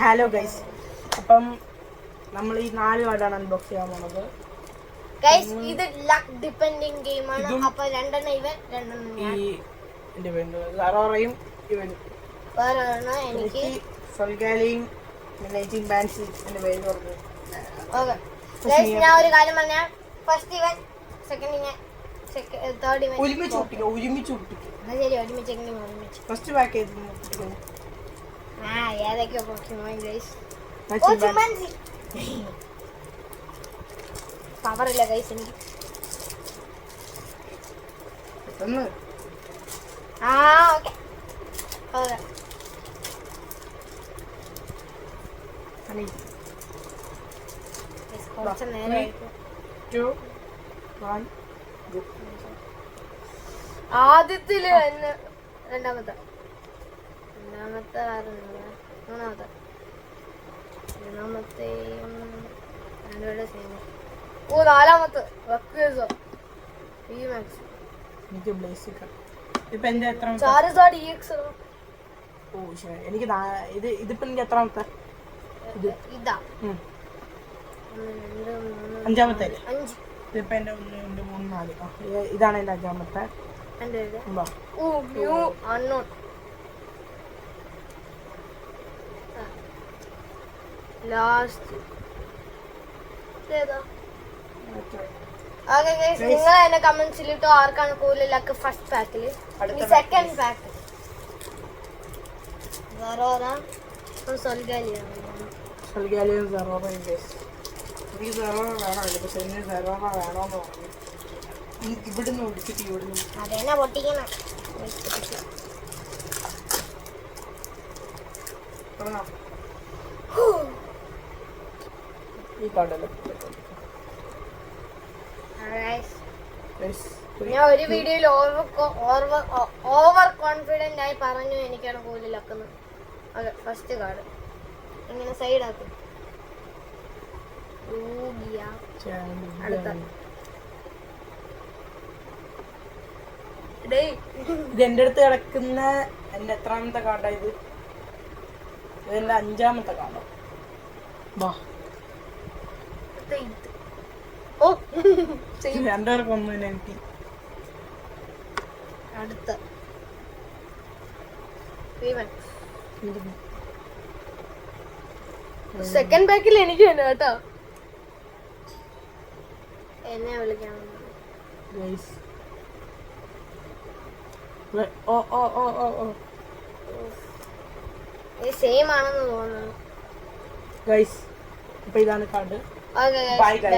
Hello guys, അപ്പം നമ്മൾ ഈ 4 കാർഡാണ് അൺബോക്സ് ചെയ്യാൻ പോണത്. ഗൈസ് ഇത് ലക്ക് ഡിപെൻഡിങ് ഗെയിം ആണ്. അപ്പോൾ രണ്ടെണ്ണം ഇവൻ രണ്ടെണ്ണം ഞാൻ. എൻ്റെ പേര് സറോറയും ഇവനും. വേറെ എനിക്ക് സൽഗാലയും നൈറ്റിംഗ് ബാൻസി എൻ്റെ പേര് പറഞ്ഞു. ഓക്കെ ഗൈസ്, ഞാൻ ഒരു കാര്യം പറഞ്ഞാൽ ഫസ്റ്റ് ഇവൻ, സെക്കൻഡ് ഞാൻ, തേർഡ് ഇവൻ. ഒരുമിച്ച് ഒട്ടിക്കും. എന്നാൽ ശരി, ഒരുമിച്ച് ഫസ്റ്റ് പാക്ക് ചെയ്ത് ഏതൊക്കെയോ പോക്കിമോൻ ഗൈസ്. പവറില്ല ഗൈസ് എനിക്ക്. ഓക്കെ ഓക്കെ കുറച്ച് നേരം ആദ്യത്തില് തന്നെ രണ്ടാമത്തെ മൂന്നാമത്തെ രണ്ടുപേരുടെ സെയിം. നാലാമത്തെ എനിക്ക് ഇതിപ്പോ എനിക്ക് എത്രാമത്തെ? ഇതാ അഞ്ചാമത്തെ. ഇതിപ്പോ എന്റെ 1 2 3 4 ഇതാണ് എന്റെ അഞ്ചാമത്തെ. നിങ്ങൾ എന്നെ കമന്റ്സിൽ ഇട്ടോ ആർക്കാണ് കൂടുതൽ ലക്ക് ഫസ്റ്റ് പാക്കില്. സെക്കൻഡ് പാക്ക് ഇവിടുന്ന് ഒടിച്ചിട്ട് ഇവിടുന്ന് അതെന്നെ പൊട്ടിക്കണം. ഈ കാർഡല്ലേ ഞാൻ ഒരു വീഡിയോയിൽ ഓവർ കോൺഫിഡന്റ് ആയി പറഞ്ഞു എനിക്കാണ് കൂടുതൽ ലക്കുന്നത്. ഓക്കെ, ഫസ്റ്റ് കാർഡ് ഇങ്ങനെ സൈഡ് ആക്കും. അടുത്ത ഇത് എന്റെ അടുത്ത് കിടക്കുന്ന എന്റെ എത്രാമത്തെ കാർഡാ ഇത്? ഇതെന്റെ 5ാമത്തെ കാർഡോ? രണ്ടുപേർക്കും ഒന്നും എനിക്ക്. അടുത്ത സെക്കൻഡ് ബാക്കിൽ എനിക്ക് തന്നെ കേട്ടോ. എന്നെ വിളിക്കാൻ സെയിം ആണെന്ന് തോന്നുന്നു. ഗൈസ്, ഇപ്പൊ ഇതാണ് കാർഡ്. Okay, bye bye.